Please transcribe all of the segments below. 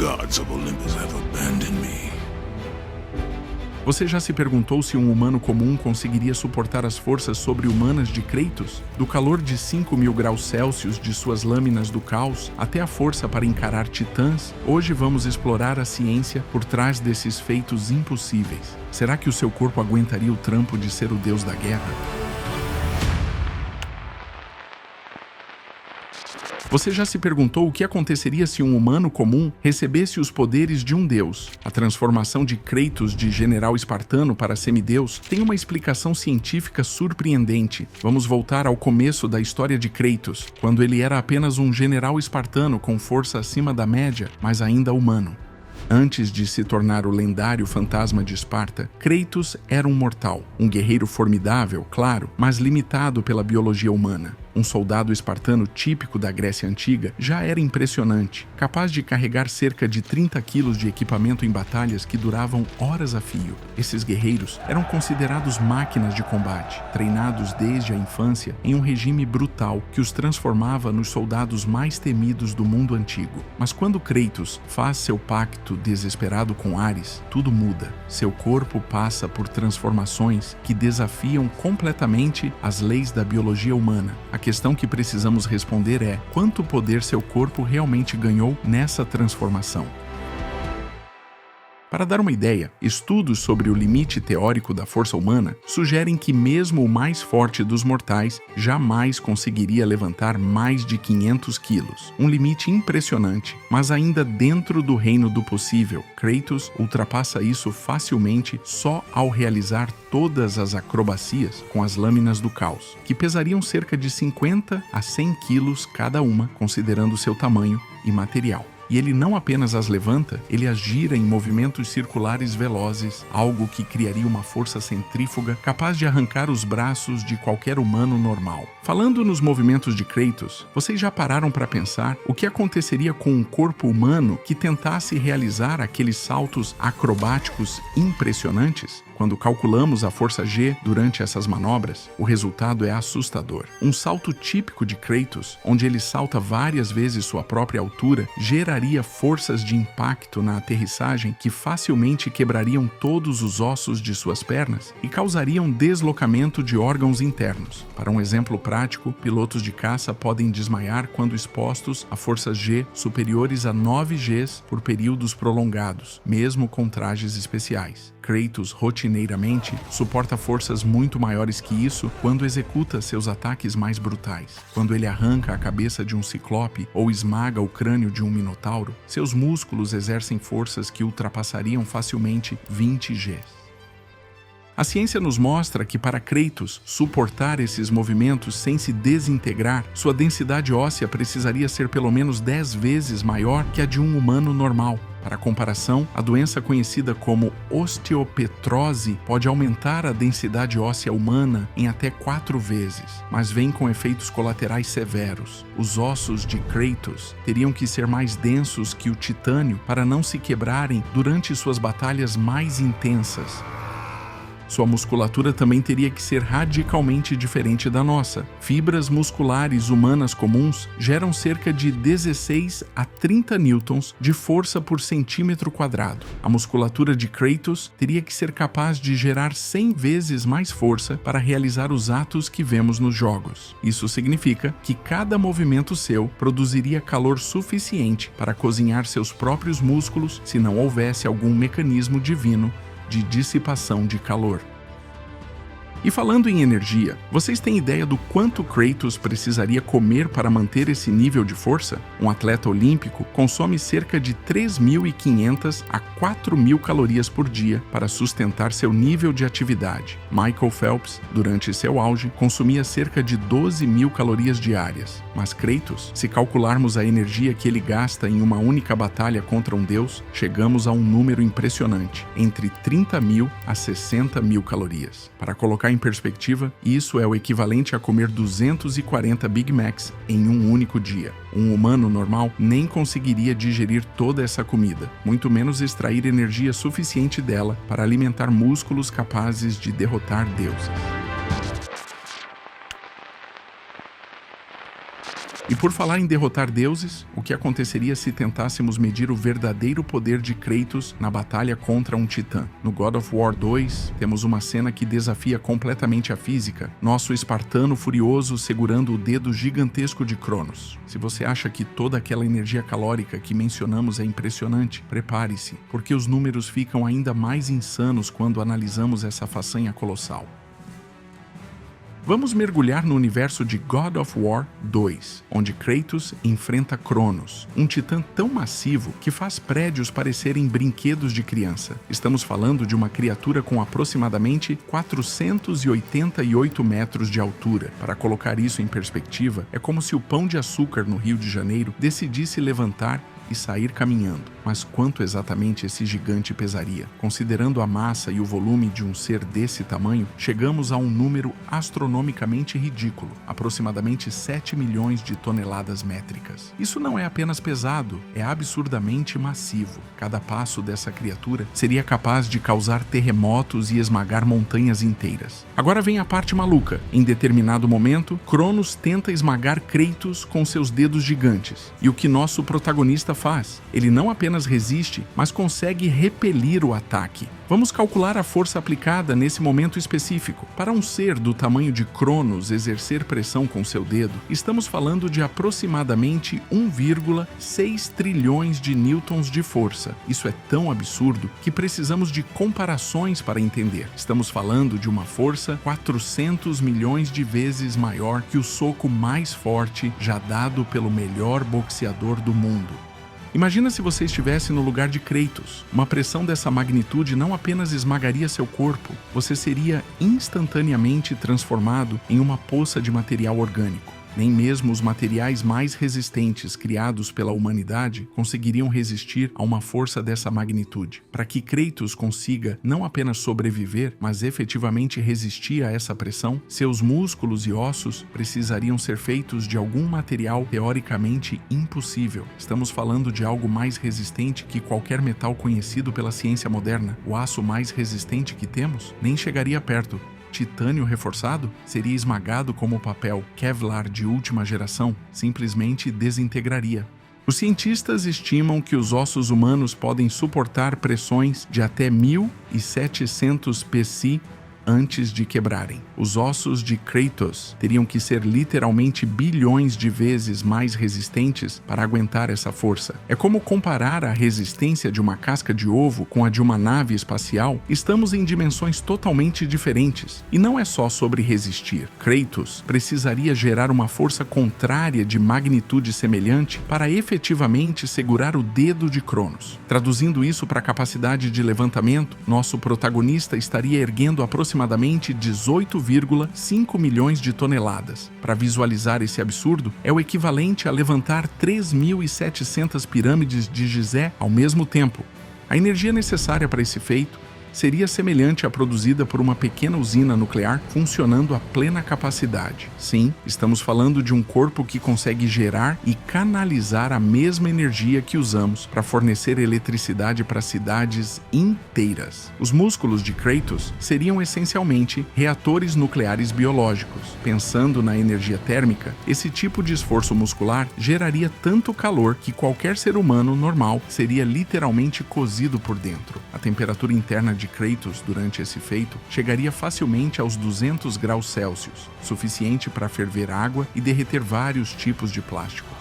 gods of Olympus have abandoned me. Você já se perguntou se um humano comum conseguiria suportar as forças sobre-humanas de Kratos? Do calor de 5.000 graus Celsius de suas lâminas do caos até a força para encarar titãs, hoje vamos explorar a ciência por trás desses feitos impossíveis. Será que o seu corpo aguentaria o trampo de ser o deus da guerra? Você já se perguntou o que aconteceria se um humano comum recebesse os poderes de um deus? A transformação de Kratos de general espartano para semideus tem uma explicação científica surpreendente. Vamos voltar ao começo da história de Kratos, quando ele era apenas um general espartano com força acima da média, mas ainda humano. Antes de se tornar o lendário fantasma de Esparta, Kratos era um mortal, um guerreiro formidável, claro, mas limitado pela biologia humana. Um soldado espartano típico da Grécia Antiga já era impressionante, capaz de carregar cerca de 30 quilos de equipamento em batalhas que duravam horas a fio. Esses guerreiros eram considerados máquinas de combate, treinados desde a infância em um regime brutal que os transformava nos soldados mais temidos do mundo antigo. Mas quando Kratos faz seu pacto desesperado com Ares, tudo muda. Seu corpo passa por transformações que desafiam completamente as leis da biologia humana. A questão que precisamos responder é: quanto poder seu corpo realmente ganhou nessa transformação? Para dar uma ideia, estudos sobre o limite teórico da força humana sugerem que mesmo o mais forte dos mortais jamais conseguiria levantar mais de 500 quilos. Um limite impressionante, mas ainda dentro do reino do possível. Kratos ultrapassa isso facilmente só ao realizar todas as acrobacias com as lâminas do caos, que pesariam cerca de 50 a 100 quilos cada uma, considerando seu tamanho e material. E ele não apenas as levanta, ele as gira em movimentos circulares velozes, algo que criaria uma força centrífuga capaz de arrancar os braços de qualquer humano normal. Falando nos movimentos de Kratos, vocês já pararam para pensar o que aconteceria com um corpo humano que tentasse realizar aqueles saltos acrobáticos impressionantes? Quando calculamos a força G durante essas manobras, o resultado é assustador. Um salto típico de Kratos, onde ele salta várias vezes sua própria altura, geraria forças de impacto na aterrissagem que facilmente quebrariam todos os ossos de suas pernas e causariam deslocamento de órgãos internos. Para um exemplo prático, pilotos de caça podem desmaiar quando expostos a forças G superiores a 9 Gs por períodos prolongados, mesmo com trajes especiais. Kratos rotineiramente suporta forças muito maiores que isso quando executa seus ataques mais brutais. Quando ele arranca a cabeça de um ciclope ou esmaga o crânio de um minotauro, seus músculos exercem forças que ultrapassariam facilmente 20 Gs. A ciência nos mostra que para Kratos suportar esses movimentos sem se desintegrar, sua densidade óssea precisaria ser pelo menos 10 vezes maior que a de um humano normal. Para comparação, a doença conhecida como osteopetrose pode aumentar a densidade óssea humana em até 4 vezes, mas vem com efeitos colaterais severos. Os ossos de Kratos teriam que ser mais densos que o titânio para não se quebrarem durante suas batalhas mais intensas. Sua musculatura também teria que ser radicalmente diferente da nossa. Fibras musculares humanas comuns geram cerca de 16 a 30 newtons de força por centímetro quadrado. A musculatura de Kratos teria que ser capaz de gerar 100 vezes mais força para realizar os atos que vemos nos jogos. Isso significa que cada movimento seu produziria calor suficiente para cozinhar seus próprios músculos se não houvesse algum mecanismo divino de dissipação de calor. E falando em energia, vocês têm ideia do quanto Kratos precisaria comer para manter esse nível de força? Um atleta olímpico consome cerca de 3.500 a 4.000 calorias por dia para sustentar seu nível de atividade. Michael Phelps, durante seu auge, consumia cerca de 12.000 calorias diárias. Mas Kratos, se calcularmos a energia que ele gasta em uma única batalha contra um deus, chegamos a um número impressionante, entre 30.000 a 60.000 calorias. Para colocar em perspectiva, isso é o equivalente a comer 240 Big Macs em um único dia. Um humano normal nem conseguiria digerir toda essa comida, muito menos extrair energia suficiente dela para alimentar músculos capazes de derrotar deuses. E por falar em derrotar deuses, o que aconteceria se tentássemos medir o verdadeiro poder de Kratos na batalha contra um titã? No God of War 2, temos uma cena que desafia completamente a física, nosso espartano furioso segurando o dedo gigantesco de Cronos. Se você acha que toda aquela energia calórica que mencionamos é impressionante, prepare-se, porque os números ficam ainda mais insanos quando analisamos essa façanha colossal. Vamos mergulhar no universo de God of War 2, onde Kratos enfrenta Cronos, um titã tão massivo que faz prédios parecerem brinquedos de criança. Estamos falando de uma criatura com aproximadamente 488 metros de altura. Para colocar isso em perspectiva, é como se o Pão de Açúcar no Rio de Janeiro decidisse levantar e sair caminhando. Mas quanto exatamente esse gigante pesaria? Considerando a massa e o volume de um ser desse tamanho, chegamos a um número astronomicamente ridículo, aproximadamente 7 milhões de toneladas métricas. Isso não é apenas pesado, é absurdamente massivo. Cada passo dessa criatura seria capaz de causar terremotos e esmagar montanhas inteiras. Agora vem a parte maluca. Em determinado momento, Cronos tenta esmagar Kratos com seus dedos gigantes. E o que nosso protagonista faz? Ele não apenas resiste, mas consegue repelir o ataque. Vamos calcular a força aplicada nesse momento específico. Para um ser do tamanho de Cronos exercer pressão com seu dedo, estamos falando de aproximadamente 1,6 trilhões de newtons de força. Isso é tão absurdo que precisamos de comparações para entender. Estamos falando de uma força 400 milhões de vezes maior que o soco mais forte já dado pelo melhor boxeador do mundo. Imagina se você estivesse no lugar de Kratos. Uma pressão dessa magnitude não apenas esmagaria seu corpo, você seria instantaneamente transformado em uma poça de material orgânico. Nem mesmo os materiais mais resistentes criados pela humanidade conseguiriam resistir a uma força dessa magnitude. Para que Kratos consiga não apenas sobreviver, mas efetivamente resistir a essa pressão, seus músculos e ossos precisariam ser feitos de algum material teoricamente impossível. Estamos falando de algo mais resistente que qualquer metal conhecido pela ciência moderna. O aço mais resistente que temos nem chegaria perto. Titânio reforçado seria esmagado como papel Kevlar de última geração, simplesmente desintegraria. Os cientistas estimam que os ossos humanos podem suportar pressões de até 1.700 psi antes de quebrarem. Os ossos de Kratos teriam que ser literalmente bilhões de vezes mais resistentes para aguentar essa força. É como comparar a resistência de uma casca de ovo com a de uma nave espacial. Estamos em dimensões totalmente diferentes. E não é só sobre resistir. Kratos precisaria gerar uma força contrária de magnitude semelhante para efetivamente segurar o dedo de Cronos. Traduzindo isso para a capacidade de levantamento, nosso protagonista estaria erguendo aproximadamente 18,5 milhões de toneladas. Para visualizar esse absurdo, é o equivalente a levantar 3.700 pirâmides de Gizé ao mesmo tempo. A energia necessária para esse feito seria semelhante à produzida por uma pequena usina nuclear funcionando a plena capacidade. Sim, estamos falando de um corpo que consegue gerar e canalizar a mesma energia que usamos para fornecer eletricidade para cidades inteiras. Os músculos de Kratos seriam essencialmente reatores nucleares biológicos. Pensando na energia térmica, esse tipo de esforço muscular geraria tanto calor que qualquer ser humano normal seria literalmente cozido por dentro. A temperatura interna de Kratos durante esse feito chegaria facilmente aos 200 graus Celsius, suficiente para ferver água e derreter vários tipos de plásticos.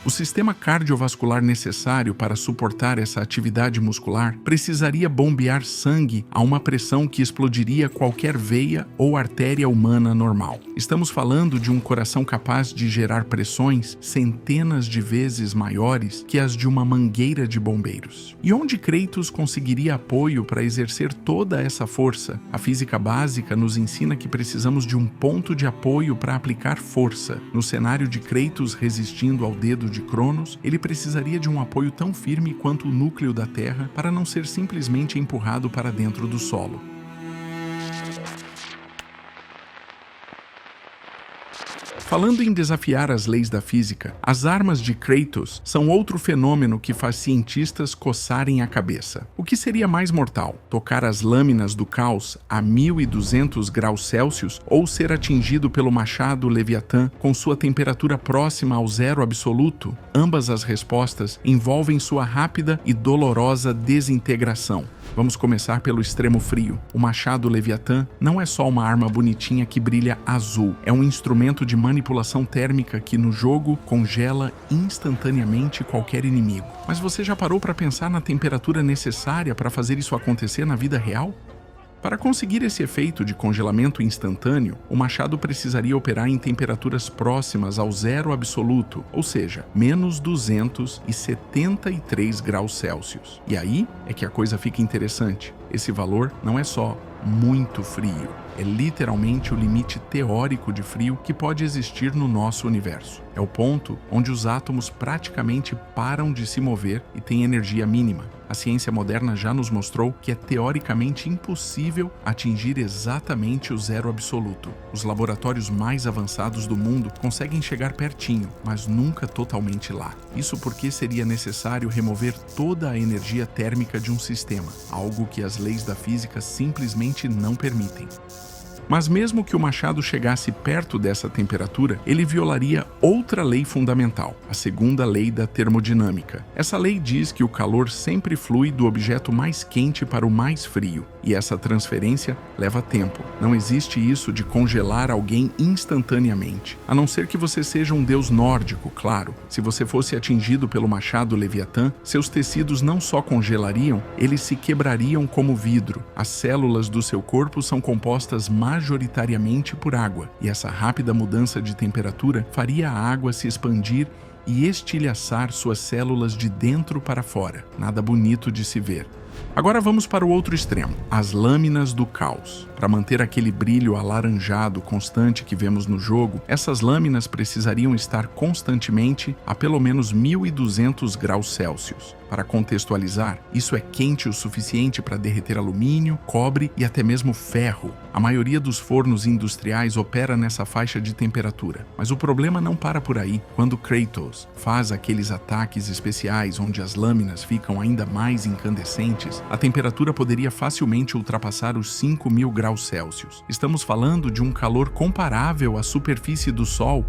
O sistema cardiovascular necessário para suportar essa atividade muscular precisaria bombear sangue a uma pressão que explodiria qualquer veia ou artéria humana normal. Estamos falando de um coração capaz de gerar pressões centenas de vezes maiores que as de uma mangueira de bombeiros. E onde Kratos conseguiria apoio para exercer toda essa força? A física básica nos ensina que precisamos de um ponto de apoio para aplicar força. No cenário de Kratos resistindo ao dedo de Cronos, ele precisaria de um apoio tão firme quanto o núcleo da Terra para não ser simplesmente empurrado para dentro do solo. Falando em desafiar as leis da física, as armas de Kratos são outro fenômeno que faz cientistas coçarem a cabeça. O que seria mais mortal? Tocar as lâminas do caos a 1200 graus Celsius ou ser atingido pelo machado Leviatã com sua temperatura próxima ao zero absoluto? Ambas as respostas envolvem sua rápida e dolorosa desintegração. Vamos começar pelo extremo frio. O machado Leviatã não é só uma arma bonitinha que brilha azul, é um instrumento de manipulação térmica que no jogo congela instantaneamente qualquer inimigo. Mas você já parou para pensar na temperatura necessária para fazer isso acontecer na vida real? Para conseguir esse efeito de congelamento instantâneo, o machado precisaria operar em temperaturas próximas ao zero absoluto, ou seja, menos 273 graus Celsius. E aí é que a coisa fica interessante. Esse valor não é só muito frio, é literalmente o limite teórico de frio que pode existir no nosso universo. É o ponto onde os átomos praticamente param de se mover e têm energia mínima. A ciência moderna já nos mostrou que é teoricamente impossível atingir exatamente o zero absoluto. Os laboratórios mais avançados do mundo conseguem chegar pertinho, mas nunca totalmente lá. Isso porque seria necessário remover toda a energia térmica de um sistema, algo que as leis da física simplesmente não permitem. Mas mesmo que o machado chegasse perto dessa temperatura, ele violaria outra lei fundamental, a segunda lei da termodinâmica. Essa lei diz que o calor sempre flui do objeto mais quente para o mais frio, e essa transferência leva tempo. Não existe isso de congelar alguém instantaneamente, a não ser que você seja um deus nórdico, claro. Se você fosse atingido pelo machado Leviatã, seus tecidos não só congelariam, eles se quebrariam como vidro. As células do seu corpo são compostas majoritariamente por água, e essa rápida mudança de temperatura faria a água se expandir e estilhaçar suas células de dentro para fora. Nada bonito de se ver. Agora vamos para o outro extremo, as lâminas do caos. Para manter aquele brilho alaranjado constante que vemos no jogo, essas lâminas precisariam estar constantemente a pelo menos 1200 graus Celsius. Para contextualizar, isso é quente o suficiente para derreter alumínio, cobre e até mesmo ferro. A maioria dos fornos industriais opera nessa faixa de temperatura. Mas o problema não para por aí. Quando Kratos faz aqueles ataques especiais onde as lâminas ficam ainda mais incandescentes, a temperatura poderia facilmente ultrapassar os 5000 graus Celsius. Estamos falando de um calor comparável à superfície do Sol.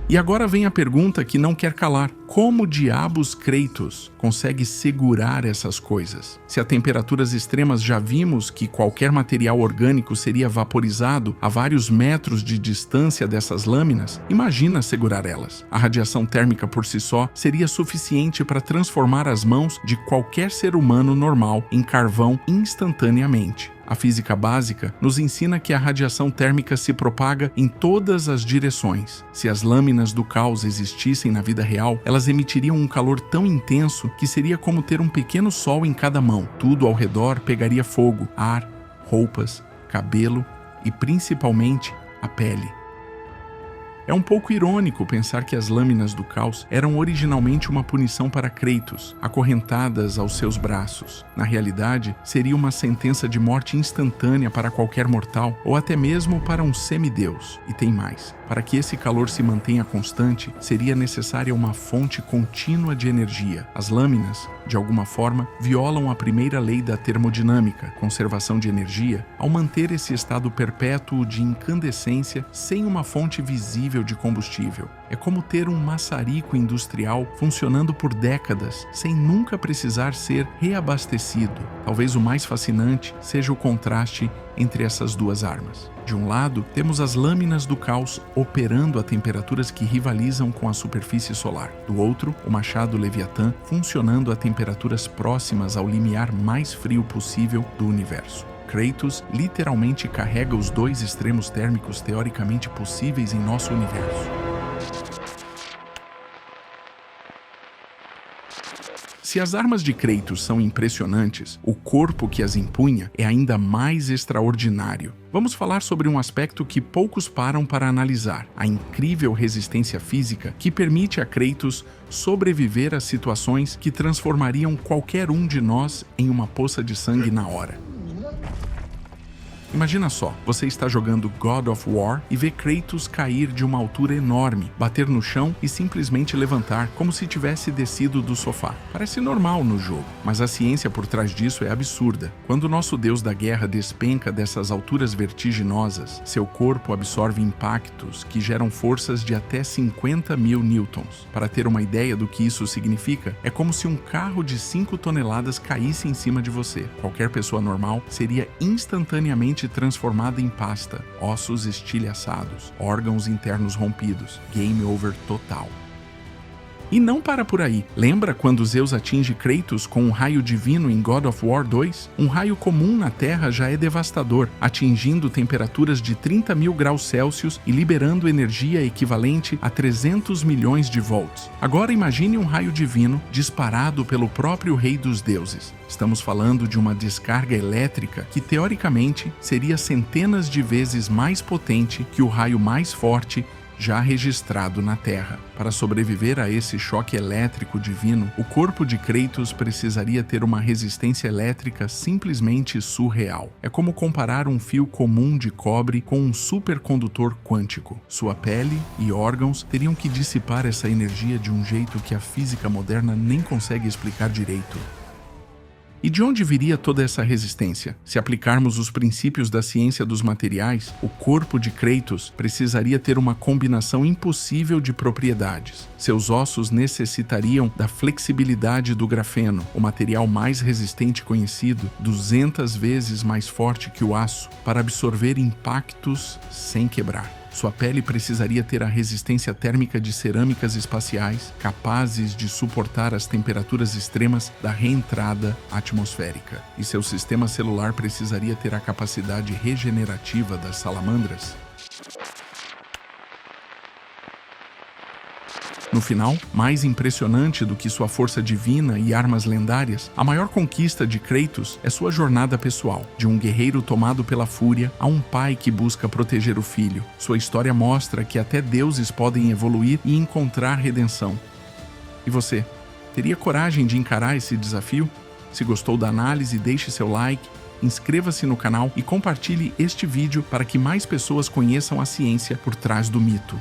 E agora vem a pergunta que não quer calar. Como diabos Kratos consegue segurar essas coisas? Se a temperaturas extremas já vimos que qualquer material orgânico seria vaporizado a vários metros de distância dessas lâminas, imagina segurar elas. A radiação térmica por si só seria suficiente para transformar as mãos de qualquer ser humano normal em carvão instantaneamente. A física básica nos ensina que a radiação térmica se propaga em todas as direções. Se as lâminas do caos existissem na vida real, elas emitiriam um calor tão intenso que seria como ter um pequeno sol em cada mão. Tudo ao redor pegaria fogo, ar, roupas, cabelo e principalmente a pele. É um pouco irônico pensar que as lâminas do caos eram originalmente uma punição para Kratos, acorrentadas aos seus braços. Na realidade, seria uma sentença de morte instantânea para qualquer mortal, ou até mesmo para um semideus. E tem mais. Para que esse calor se mantenha constante, seria necessária uma fonte contínua de energia. As lâminas, de alguma forma, violam a primeira lei da termodinâmica, conservação de energia, ao manter esse estado perpétuo de incandescência sem uma fonte visível de combustível. É como ter um maçarico industrial funcionando por décadas, sem nunca precisar ser reabastecido. Talvez o mais fascinante seja o contraste entre essas duas armas. De um lado, temos as lâminas do caos operando a temperaturas que rivalizam com a superfície solar. Do outro, o machado Leviatã funcionando a temperaturas próximas ao limiar mais frio possível do universo. Kratos literalmente carrega os dois extremos térmicos teoricamente possíveis em nosso universo. Se as armas de Kratos são impressionantes, o corpo que as empunha é ainda mais extraordinário. Vamos falar sobre um aspecto que poucos param para analisar: a incrível resistência física que permite a Kratos sobreviver a situações que transformariam qualquer um de nós em uma poça de sangue na hora. Imagina só, você está jogando God of War e vê Kratos cair de uma altura enorme, bater no chão e simplesmente levantar como se tivesse descido do sofá. Parece normal no jogo, mas a ciência por trás disso é absurda. Quando o nosso deus da guerra despenca dessas alturas vertiginosas, seu corpo absorve impactos que geram forças de até 50 mil newtons. Para ter uma ideia do que isso significa, é como se um carro de 5 toneladas caísse em cima de você. Qualquer pessoa normal seria instantaneamente transformada em pasta, ossos estilhaçados, órgãos internos rompidos, game over total. E não para por aí. Lembra quando Zeus atinge Kratos com um raio divino em God of War 2? Um raio comum na Terra já é devastador, atingindo temperaturas de 30 mil graus Celsius e liberando energia equivalente a 300 milhões de volts. Agora imagine um raio divino disparado pelo próprio Rei dos Deuses. Estamos falando de uma descarga elétrica que, teoricamente, seria centenas de vezes mais potente que o raio mais forte já registrado na Terra. Para sobreviver a esse choque elétrico divino, o corpo de Kratos precisaria ter uma resistência elétrica simplesmente surreal. É como comparar um fio comum de cobre com um supercondutor quântico. Sua pele e órgãos teriam que dissipar essa energia de um jeito que a física moderna nem consegue explicar direito. E de onde viria toda essa resistência? Se aplicarmos os princípios da ciência dos materiais, o corpo de Kratos precisaria ter uma combinação impossível de propriedades. Seus ossos necessitariam da flexibilidade do grafeno, o material mais resistente conhecido, 200 vezes mais forte que o aço, para absorver impactos sem quebrar. Sua pele precisaria ter a resistência térmica de cerâmicas espaciais, capazes de suportar as temperaturas extremas da reentrada atmosférica. E seu sistema celular precisaria ter a capacidade regenerativa das salamandras. No final, mais impressionante do que sua força divina e armas lendárias, a maior conquista de Kratos é sua jornada pessoal, de um guerreiro tomado pela fúria a um pai que busca proteger o filho. Sua história mostra que até deuses podem evoluir e encontrar redenção. E você, teria coragem de encarar esse desafio? Se gostou da análise, deixe seu like, inscreva-se no canal e compartilhe este vídeo para que mais pessoas conheçam a ciência por trás do mito.